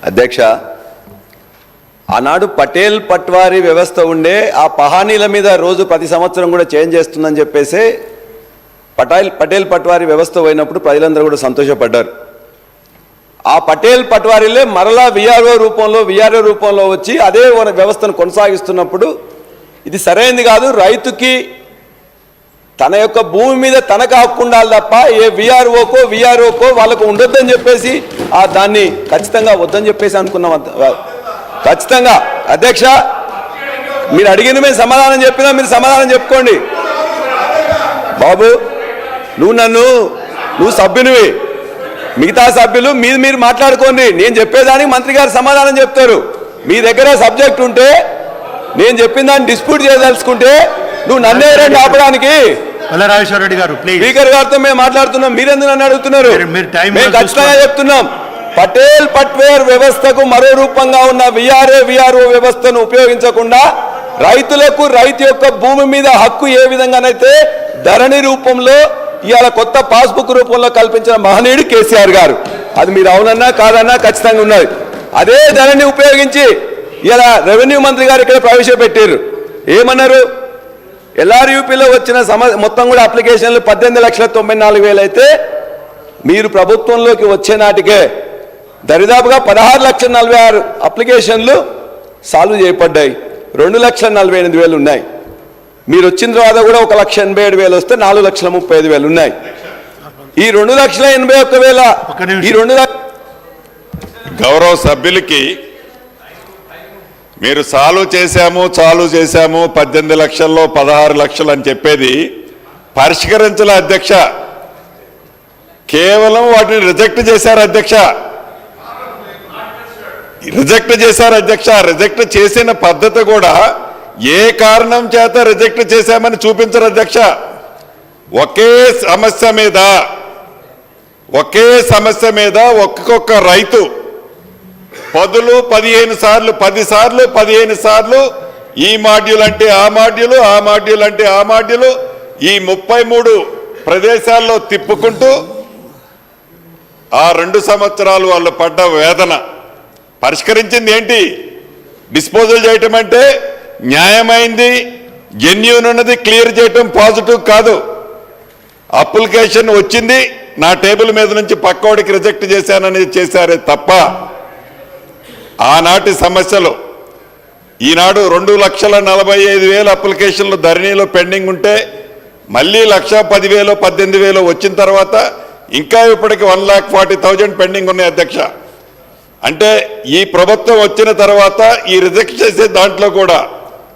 అధ్యక్ష, ఆనాడు పటేల్ పట్వారీ వ్యవస్థ ఉండే ఆ పహానీల మీద రోజు ప్రతి సంవత్సరం కూడా చేంజ్ చేస్తుందని చెప్పేసి పటేల్ పట్వారీ వ్యవస్థ పోయినప్పుడు ప్రజలందరూ కూడా సంతోషపడ్డారు. ఆ పటేల్ పట్వారీలే మరలా విఆర్ఓ రూపంలో వచ్చి అదే వ్యవస్థను కొనసాగిస్తున్నప్పుడు ఇది సరైనది కాదు. రైతుకి తన యొక్క భూమి మీద తనకు హక్కు ఉండాలి తప్ప ఏ విఆర్ఓకో వాళ్ళకు ఉండొద్దని చెప్పేసి దాన్ని ఖచ్చితంగా వద్దని చెప్పేసి అనుకున్నాం. ఖచ్చితంగా అధ్యక్ష, మీరు అడిగిన మేము సమాధానం చెప్పినా మీరు సమాధానం చెప్పుకోండి. బాబు, నువ్వు సభ్యునివి, మిగతా సభ్యులు మీరు మాట్లాడుకోండి. నేను చెప్పేదానికి మంత్రి గారు సమాధానం చెప్తారు. మీ దగ్గర సబ్జెక్ట్ ఉంటే నేను చెప్పిన దాన్ని డిస్ప్యూట్ చేయదలుచుకుంటే నువ్వు నన్నే రెండు ఆపడానికి స్పీకర్ గారితో మేము మాట్లాడుతున్నాం. మీరెందుకు నన్ను అడుగుతున్నారు? మేము ఖచ్చితంగా చెప్తున్నాం, పటేల్ పట్వేర్ వ్యవస్థకు మరో రూపంగా ఉన్న విఆర్ఓ వ్యవస్థను ఉపయోగించకుండా రైతులకు రైతు యొక్క భూమి మీద హక్కు ఏ విధంగానైతే ధరణి రూపంలో ఇవాళ కొత్త పాస్బుక్ రూపంలో కల్పించిన మహనీయుడు కేసీఆర్ గారు. అది మీరు అవునన్నా కాదన్నా ఖచ్చితంగా ఉన్నది. అదే ధరణి ఉపయోగించి ఇలా రెవెన్యూ మంత్రి గారు ఇక్కడ ప్రవేశపెట్టారు. ఏమన్నారు? ఎల్ఆర్యూపీలో వచ్చిన మొత్తం కూడా అప్లికేషన్లు 18,94,000 అయితే మీరు ప్రభుత్వంలోకి వచ్చే నాటికే దరిదాపుగా 16,46,000 అప్లికేషన్లు సాల్వ్ చేయబడ్డాయి. 2,48,000 ఉన్నాయి. మీరు వచ్చిన తర్వాత కూడా 1,87,000 వస్తే 4,35,000 ఉన్నాయి. ఈ 2,81,000 ఈ 2 గౌరవ సభ్యులకి మీరు చాలు చేశాము 18 లక్షల్లో 16 లక్షలు అని చెప్పేది పరిష్కరించాల అధ్యక్ష. కేవలం వాటిని రిజెక్ట్ చేశారు అధ్యక్ష. రిజెక్ట్ చేసిన పద్ధతి కూడా ఏ కారణం చేత రిజెక్ట్ చేశామని చూపించరు అధ్యక్ష. ఒకే సమస్య మీద ఒక్కొక్క రైతు 15 సార్లు ఈ మాడ్యూల్ అంటే ఆ మాడ్యూలు ఈ 33 ప్రదేశాల్లో తిప్పుకుంటూ ఆ 2 సంవత్సరాలు వాళ్ళు పడ్డ వేదన పరిష్కరించింది ఏంటి? డిస్పోజల్ చేయటం అంటే న్యాయమైంది, జెన్యూన్ ఉన్నది క్లియర్ చేయటం పాజిటివ్ కాదు. అప్లికేషన్ వచ్చింది, నా టేబుల్ మీద నుంచి పక్కోడికి రిజెక్ట్ చేశానని చేశారే తప్ప ఆనాటి సమస్యలు ఈనాడు 2,45,000 అప్లికేషన్లు ధరణిలో పెండింగ్ ఉంటే మళ్ళీ 1,10,000 18,000 వచ్చిన తర్వాత ఇంకా ఇప్పటికి 1,40,000 పెండింగ్ ఉన్నాయి అధ్యక్ష. అంటే ఈ ప్రభుత్వం వచ్చిన తర్వాత ఈ రిజెక్ట్ చేసే దాంట్లో కూడా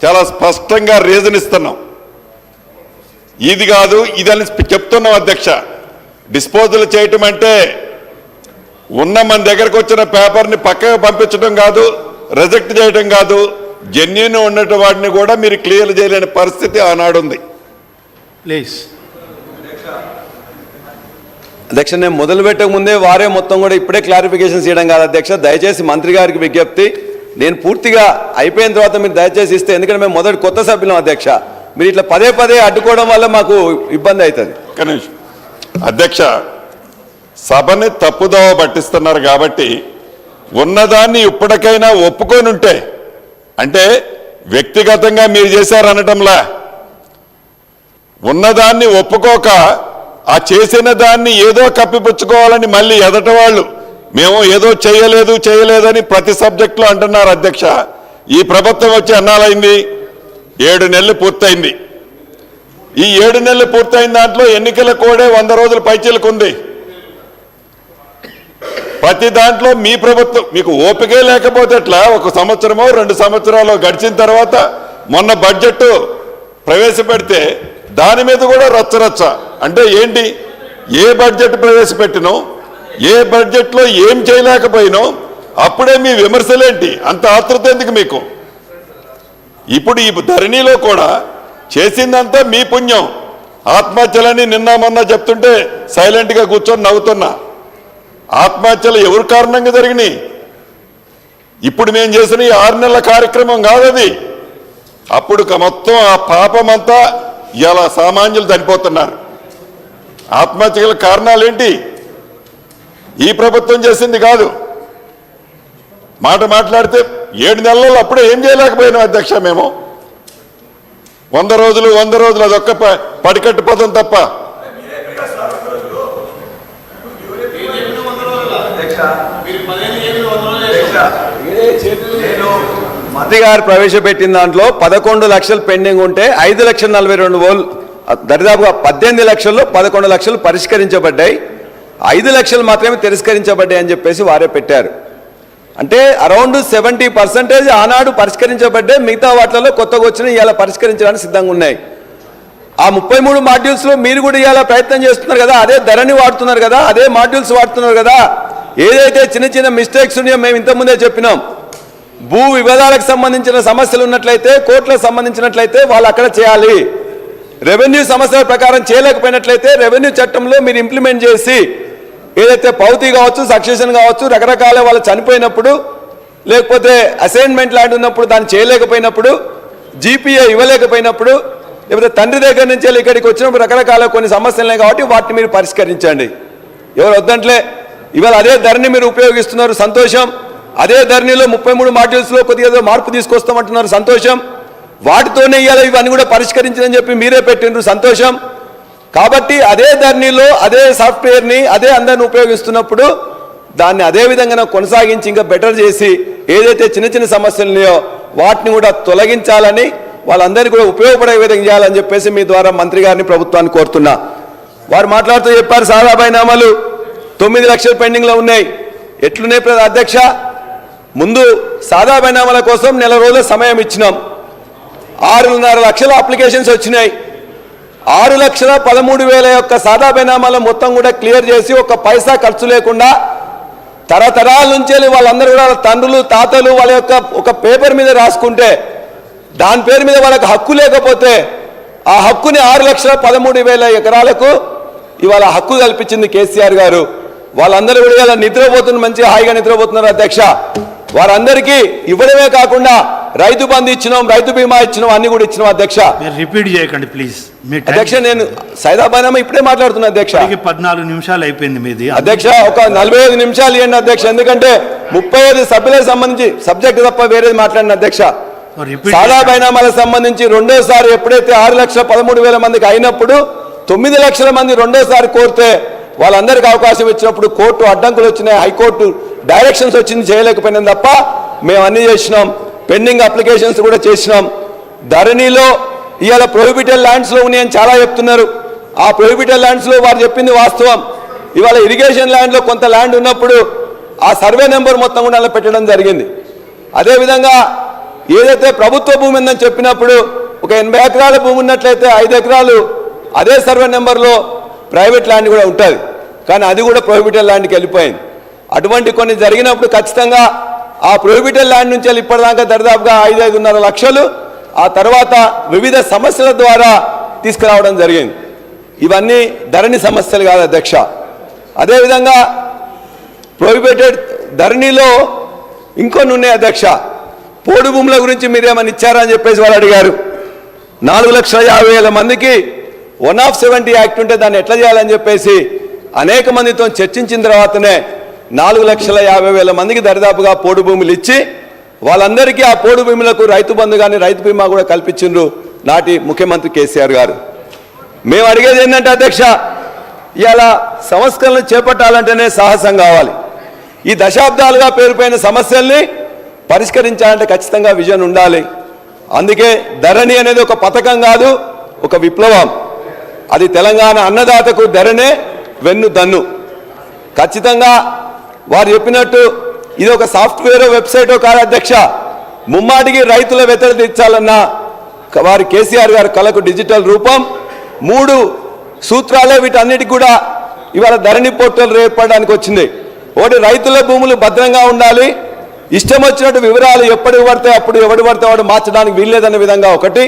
చాలా స్పష్టంగా రీజన్ ఇస్తున్నాం. ఇది కాదు ఇదని చెప్తున్నాం అధ్యక్ష. డిస్పోజల్ చేయటం అంటే ఉన్న మన దగ్గరకు వచ్చిన పేపర్ని పక్కకు పంపించడం కాదు, రిజెక్ట్ చేయడం కాదు, జెన్యూన్ ఉన్నట్టు వాటిని కూడా మీరు క్లియర్ చేయలేని పరిస్థితి ఆనాడు ఉంది. ప్లీజ్ అధ్యక్ష, నేను మొదలు పెట్టక ముందే వారే మొత్తం కూడా ఇప్పుడే క్లారిఫికేషన్ చేయడం కాదు అధ్యక్ష. దయచేసి మంత్రి గారికి విజ్ఞప్తి, నేను పూర్తిగా అయిపోయిన తర్వాత మీరు దయచేసి ఇస్తే, ఎందుకంటే మేము మొదటి కొత్త సభ్యులం అధ్యక్ష. మీరు ఇట్లా పదే అడ్డుకోవడం వల్ల మాకు ఇబ్బంది అవుతుంది. అధ్యక్ష, సభని తప్పుదోవ పట్టిస్తున్నారు కాబట్టి ఉన్నదాన్ని ఇప్పటికైనా ఒప్పుకొని ఉంటే, అంటే వ్యక్తిగతంగా మీరు చేశారనటంలా ఉన్నదాన్ని ఒప్పుకోక ఆ చేసిన దాన్ని ఏదో కప్పిపుచ్చుకోవాలని మళ్ళీ ఎదట వాళ్ళు మేము ఏదో చేయలేదని ప్రతి సబ్జెక్టులో అంటున్నారు అధ్యక్ష. ఈ ప్రభుత్వం వచ్చి అన్నాలైంది 7 నెలలు పూర్తయింది. ఈ 7 నెలలు పూర్తయిన దాంట్లో ఎన్నికల కోడే 100 రోజుల పైచీలకు ఉంది. ప్రతి దాంట్లో మీ ప్రభుత్వం మీకు ఓపికే లేకపోతే ఎట్లా? 1 సంవత్సరమో 2 సంవత్సరాలు గడిచిన తర్వాత మొన్న బడ్జెట్ ప్రవేశపెడితే దాని మీద కూడా రచ్చ. అంటే ఏంటి? ఏ బడ్జెట్ ప్రవేశపెట్టినో, ఏ బడ్జెట్లో ఏం చేయలేకపోయినో అప్పుడే మీ విమర్శలేంటి? అంత ఆతృత ఎందుకు మీకు? ఇప్పుడు ఈ ధరణిలో కూడా చేసిందంతా మీ పుణ్యం. ఆత్మహత్యలని నిన్న మొన్న చెప్తుంటే సైలెంట్గా కూర్చొని నవ్వుతున్నా. ఆత్మహత్యలు ఎవరు కారణంగా జరిగినాయి? ఇప్పుడు మేము చేసిన ఈ 6 నెలల కార్యక్రమం కాదది. అప్పుడు మొత్తం ఆ పాపమంతా ఇలా సామాన్యులు చనిపోతున్నారు. ఆత్మహత్యల కారణాలు ఏంటి? ఈ ప్రభుత్వం చేసింది కాదు. మాట్లాడితే 7 నెలల్లో అప్పుడే ఏం చేయలేకపోయినాం అధ్యక్ష. మేము 100 రోజులు అదొక్క పడికట్టు పదం తప్ప. మంత్రి గారు ప్రవేశపెట్టిన దాంట్లో 11 లక్షలు పెండింగ్ ఉంటే 5,42,000 దరిదాపుగా 18 లక్షల్లో 11 లక్షలు పరిష్కరించబడ్డాయి, 5 లక్షలు మాత్రమే తిరస్కరించబడ్డాయి అని చెప్పేసి వారే పెట్టారు. అంటే అరౌండ్ 70% ఆనాడు పరిష్కరించబడ్డాయి, మిగతా వాటిలో కొత్తగా వచ్చిన ఇవాళ పరిష్కరించడానికి సిద్ధంగా ఉన్నాయి. ఆ 33 మాడ్యూల్స్లో మీరు కూడా ఇవాళ ప్రయత్నం చేస్తున్నారు కదా, అదే ధరని వాడుతున్నారు కదా, అదే మాడ్యూల్స్ వాడుతున్నారు కదా. ఏదైతే చిన్న మిస్టేక్స్ ఉన్నాయో మేము ఇంతకుముందే చెప్పినాం. భూ వివాదాలకు సంబంధించిన సమస్యలు ఉన్నట్లయితే, కోర్టులకు సంబంధించినట్లయితే వాళ్ళు అక్కడ చేయాలి. రెవెన్యూ సమస్యల ప్రకారం చేయలేకపోయినట్లయితే రెవెన్యూ చట్టంలో మీరు ఇంప్లిమెంట్ చేసి, ఏదైతే పౌతి కావచ్చు, సక్సెషన్ కావచ్చు, రకరకాల వాళ్ళు చనిపోయినప్పుడు, లేకపోతే అసైన్మెంట్ ల్యాండ్ ఉన్నప్పుడు దాన్ని చేయలేకపోయినప్పుడు, జీపీఏ ఇవ్వలేకపోయినప్పుడు, లేకపోతే తండ్రి దగ్గర నుంచి ఇక్కడికి వచ్చినప్పుడు రకరకాల కొన్ని సమస్యలున్నాయి కాబట్టి వాటిని మీరు పరిష్కరించండి. ఎవరు వద్దంట్లే. ఇవాళ అదే ధరని మీరు ఉపయోగిస్తున్నారు, సంతోషం. అదే ధరణిలో 33 మాడ్యూల్స్లో కొద్దిగా మార్పు తీసుకొస్తామంటున్నారు, సంతోషం. వాటితోనే ఇవాళ ఇవన్నీ కూడా పరిష్కరించని చెప్పి మీరే పెట్టిండ్రు, సంతోషం. కాబట్టి అదే ధరణిలో అదే సాఫ్ట్వేర్ని అదే అందరిని ఉపయోగిస్తున్నప్పుడు దాన్ని అదే విధంగా కొనసాగించి ఇంకా బెటర్ చేసి ఏదైతే చిన్న సమస్యలు ఉన్నాయో వాటిని కూడా తొలగించాలని, వాళ్ళందరికీ కూడా ఉపయోగపడే విధంగా చేయాలని చెప్పేసి మీ ద్వారా మంత్రి గారిని, ప్రభుత్వాన్ని కోరుతున్నా. వారు మాట్లాడుతూ చెప్పారు, సాదా బైనామాలు 9 లక్షలు పెండింగ్లో ఉన్నాయి. ఎట్లున్నాయి అధ్యక్ష? ముందు సాదా బైనామాల కోసం నెల రోజుల సమయం ఇచ్చినాం. 6.5 లక్షల అప్లికేషన్స్ వచ్చినాయి. 6,13,000 యొక్క సాదా బైనామాల మొత్తం కూడా క్లియర్ చేసి ఒక పైసా ఖర్చు లేకుండా తరతరాల నుంచి వాళ్ళందరూ కూడా తండ్రులు, తాతలు వాళ్ళ యొక్క ఒక పేపర్ మీద రాసుకుంటే దాని పేరు మీద వాళ్ళకి హక్కు లేకపోతే ఆ హక్కుని 6,13,000 ఎకరాలకు ఇవాళ హక్కు కల్పించింది కేసీఆర్ గారు. వాళ్ళందరూ కూడా ఇలా నిద్రపోతున్నారు, మంచిగా హాయిగా నిద్రపోతున్నారు అధ్యక్ష. వారందరికీ ఇవ్వడమే కాకుండా రైతు బంధు ఇచ్చినాం, రైతు బీమా ఇచ్చినాం, అన్ని కూడా ఇచ్చినాం అధ్యక్ష. రిపీట్ చేయకండి ప్లీజ్. అధ్యక్ష నేను సైదా బైనామా ఇప్పుడే మాట్లాడుతున్నా అధ్యక్ష. 14 నిమిషాలు అయిపోయింది మీది అధ్యక్ష. ఒక 45 నిమిషాలు ఇవ్వండి అధ్యక్ష, ఎందుకంటే 35 సభ్యులకు సంబంధించి సబ్జెక్ట్ తప్ప వేరేది మాట్లాడిన అధ్యక్ష. సాదా బైనామాలకు సంబంధించి రెండోసారి ఎప్పుడైతే 6,13,000 మందికి అయినప్పుడు 9 లక్షల మంది రెండోసారి కోరితే వాళ్ళందరికీ అవకాశం ఇచ్చినప్పుడు కోర్టు అడ్డంకులు వచ్చినాయి, హైకోర్టు డైరెక్షన్స్ వచ్చింది, చేయలేకపోయినాం తప్ప మేము అన్ని చేసినాం. పెండింగ్ అప్లికేషన్స్ కూడా చేసినాం. ధరణిలో ఇవాళ ప్రొహిబిటెడ్ ల్యాండ్స్లో ఉన్నాయని చాలా చెప్తున్నారు. ఆ ప్రొహిబిటెడ్ ల్యాండ్స్లో వారు చెప్పింది వాస్తవం. ఇవాళ ఇరిగేషన్ ల్యాండ్లో కొంత ల్యాండ్ ఉన్నప్పుడు ఆ సర్వే నెంబర్ మొత్తం కూడా అలా పెట్టడం జరిగింది. అదేవిధంగా ఏదైతే ప్రభుత్వ భూమి ఉందని చెప్పినప్పుడు ఒక 80 ఎకరాల భూమి ఉన్నట్లయితే 5 ఎకరాలు అదే సర్వే నెంబర్లో ప్రైవేట్ ల్యాండ్ కూడా ఉంటుంది, కానీ అది కూడా ప్రొహిబిటెడ్ ల్యాండ్కి వెళ్ళిపోయింది. అటువంటి కొన్ని జరిగినప్పుడు ఖచ్చితంగా ఆ ప్రొహిబిటెడ్ ల్యాండ్ నుంచి ఇప్పటిదాకా దరిదాపుగా 5-5.5 లక్షలు ఆ తర్వాత వివిధ సమస్యల ద్వారా తీసుకురావడం జరిగింది. ఇవన్నీ ధరణి సమస్యలు కాదు అధ్యక్ష. అదేవిధంగా ప్రొహిబిటెడ్ ధరణిలో ఇంకొన్ని ఉన్నాయి అధ్యక్ష. పోడు భూముల గురించి మీరేమని ఇచ్చారని చెప్పేసి వాళ్ళు అడిగారు. 4,50,000 మందికి 1/70 యాక్ట్ ఉంటే దాన్ని ఎట్లా చేయాలని చెప్పేసి అనేక మందితో చర్చించిన తర్వాతనే 4,50,000 మందికి దరిదాపుగా పోడు భూములు ఇచ్చి వాళ్ళందరికీ ఆ పోడు భూములకు రైతు బంధు కానీ రైతు బీమా కూడా కల్పించిండ్రు నాటి ముఖ్యమంత్రి కేసీఆర్ గారు. మేము అడిగేది ఏంటంటే అధ్యక్ష, ఇలా సంస్కరణలు చేపట్టాలంటేనే సాహసం కావాలి. ఈ దశాబ్దాలుగా పేరుపోయిన సమస్యల్ని పరిష్కరించాలంటే ఖచ్చితంగా విజన్ ఉండాలి. అందుకే ధరణి అనేది ఒక పథకం కాదు, ఒక విప్లవం. అది తెలంగాణ అన్నదాతకు ధరణే వెన్ను దన్ను. ఖచ్చితంగా వారు చెప్పినట్టు ఇది ఒక సాఫ్ట్వేర్ వెబ్సైటో కాదు అధ్యక్ష. ముమ్మాటికి రైతుల వ్యతిరేకత ఇచ్చాలన్న వారి కేసీఆర్ గారి కళకు డిజిటల్ రూపం. 3 సూత్రాలే వీటన్నిటికి కూడా ఇవాళ ధరణి పోర్టల్ ఏర్పడడానికి వచ్చింది. ఒకటి, రైతుల భూములు భద్రంగా ఉండాలి, ఇష్టం వచ్చినట్టు వివరాలు ఎప్పటికి పడితే అప్పుడు ఎవడు పడితే వాడు మార్చడానికి వీల్లేదన్న విధంగా ఒకటి.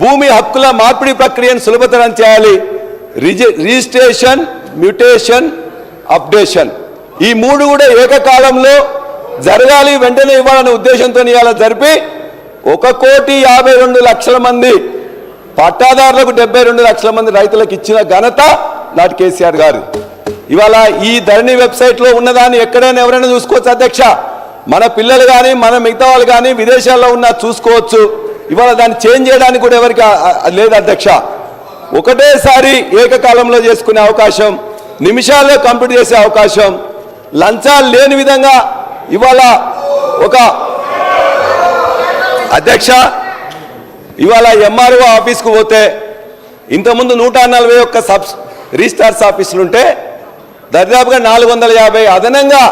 భూమి హక్కుల మార్పిడి ప్రక్రియను సులభతరం చేయాలి. రిజిస్ట్రేషన్, మ్యూటేషన్, అప్డేషన్ ఈ 3 కూడా ఏకకాలంలో జరగాలి, వెంటనే ఇవ్వాలనే ఉద్దేశంతో ఇవాళ జరిపి 1,52,00,000 మంది పట్టాదారులకు 72 లక్షల మంది రైతులకు ఇచ్చిన ఘనత నాట్ కేసీఆర్ గారు. ఇవాళ ఈ ధరణి వెబ్సైట్లో ఉన్నదాన్ని ఎక్కడైనా ఎవరైనా చూసుకోవచ్చు అధ్యక్ష. మన పిల్లలు కానీ మన మిగతా వాళ్ళు కానీ విదేశాల్లో ఉన్న చూసుకోవచ్చు. ఇవాళ దాన్ని చేంజ్ చేయడానికి కూడా ఎవరికి లేదు అధ్యక్ష. ఒకటేసారి ఏకకాలంలో చేసుకునే అవకాశం, నిమిషాల్లో కంప్లీట్ చేసే అవకాశం, లంచాలు లేని విధంగా ఇవాళ ఒక అధ్యక్ష ఇవాళ ఎంఆర్ఓ ఆఫీస్కు పోతే ఇంతకుముందు 141 రిజిస్ట్రార్స్ ఆఫీసులు ఉంటే దరిదాపుగా 450 అదనంగా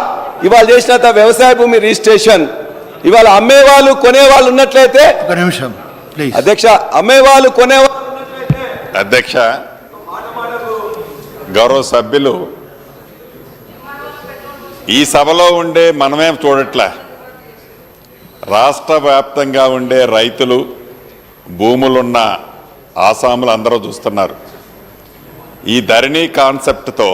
ఇవాళ చేసిన వ్యవసాయ భూమి రిజిస్ట్రేషన్. ఇవాళ అమ్మేవాళ్ళు కొనేవాళ్ళు ఉన్నట్లయితే ఒక నిమిషం ప్లీజ్ అధ్యక్ష, అమ్మేవాళ్ళు కొనేవాళ్ళు అధ్యక్ష, గౌరవ సభ్యులు ఈ సభలో ఉండే మనమేం చూడట్లే, రాష్ట్ర వ్యాప్తంగా ఉండే రైతులు, భూములున్న ఆసాములు అందరూ చూస్తున్నారు. ఈ ధరణి కాన్సెప్ట్తో,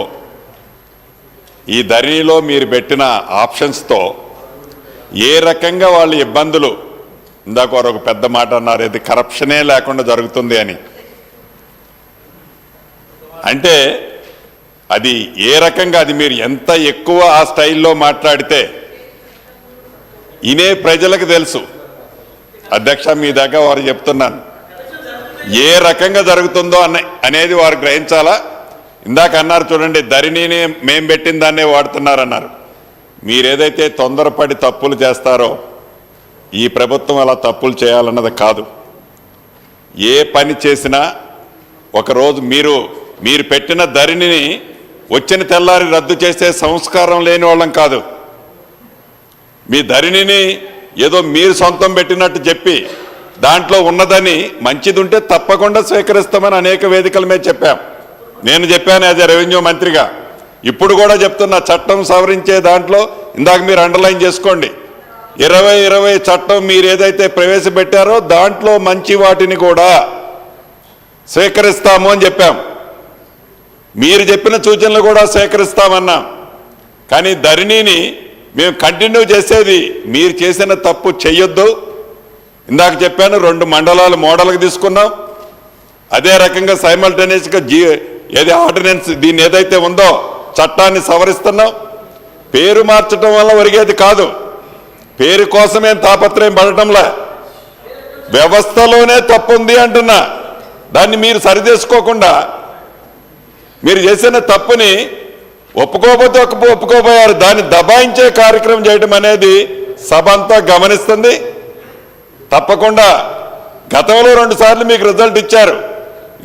ఈ ధరణిలో మీరు పెట్టిన ఆప్షన్స్తో ఏ రకంగా వాళ్ళ ఇబ్బందులు, ఇందాక వారు ఒక పెద్ద మాట అన్నారు, ఇది కరప్షనే లేకుండా జరుగుతుంది అని. అంటే అది ఏ రకంగా, అది మీరు ఎంత ఎక్కువ ఆ స్టైల్లో మాట్లాడితే ఇనే ప్రజలకు తెలుసు అధ్యక్ష. మీ దగ్గర వారు చెప్తున్నాను ఏ రకంగా జరుగుతుందో అనేది వారు గ్రహించాలా. ఇందాక అన్నారు చూడండి, ధరణిని మేం పెట్టిన దాన్నే వాడుతున్నారన్నారు. మీరేదైతే తొందరపడి తప్పులు చేస్తారో ఈ ప్రభుత్వం అలా తప్పులు చేయాలన్నది కాదు. ఏ పని చేసినా ఒకరోజు మీరు పెట్టిన ధరణిని వచ్చిన తెల్లారి రద్దు చేసే సంస్కారం లేని వాళ్ళం కాదు. మీ ధరణిని ఏదో మీరు సొంతం పెట్టినట్టు చెప్పి దాంట్లో ఉన్నదని మంచిది ఉంటే తప్పకుండా స్వీకరిస్తామని అనేక వేదికల మీద చెప్పాం. నేను చెప్పాను యాజ్ ఎ రెవెన్యూ మంత్రిగా, ఇప్పుడు కూడా చెప్తున్నా, చట్టం సవరించే దాంట్లో ఇందాక మీరు అండర్లైన్ చేసుకోండి, 2020 చట్టం మీరు ఏదైతే ప్రవేశపెట్టారో దాంట్లో మంచి వాటిని కూడా స్వీకరిస్తాము అని చెప్పాం. మీరు చెప్పిన సూచనలు కూడా సేకరిస్తామన్నాం. కానీ ధరణిని మేము కంటిన్యూ చేసేది మీరు చేసిన తప్పు చెయ్యొద్దు. ఇందాక చెప్పాను, 2 మండలాలు మోడల్కి తీసుకున్నాం. అదే రకంగా సైమల్టేనియస్గా ఏది ఆర్డినెన్స్ దీన్ని ఏదైతే ఉందో చట్టాన్ని సవరిస్తున్నాం. పేరు మార్చడం వల్ల ఒరిగేది కాదు, పేరు కోసమేం తాపత్రయం పడటంలే, వ్యవస్థలోనే తప్పుంది అంటున్నా. దాన్ని మీరు సరిచేసుకోకుండా మీరు చేసిన తప్పుని ఒప్పుకోకపోతే ఒప్పుకోపోయారు, దాన్ని దబాయించే కార్యక్రమం చేయడం అనేది సభ అంతా గమనిస్తుంది. తప్పకుండా గతంలో 2 సార్లు మీకు రిజల్ట్ ఇచ్చారు.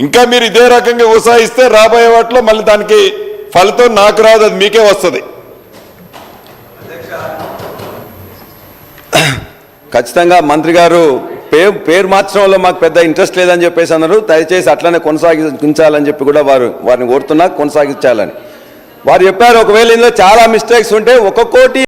ఇంకా మీరు ఇదే రకంగా ఉత్సాహిస్తే రాబోయే వాటిలో మళ్ళీ దానికి ఫలితం నాకు రాదు, అది మీకే వస్తుంది. ఖచ్చితంగా మంత్రి గారు పేరు మార్చడంలో మాకు పెద్ద ఇంట్రెస్ట్ లేదని చెప్పేసి అన్నారు. దయచేసి అట్లనే కొనసాగించాలని చెప్పి కూడా వారిని కోరుతున్నా, కొనసాగించాలని వారు చెప్పారు. ఒకవేళ ఇందులో చాలా మిస్టేక్స్ ఉంటే 1 కోటి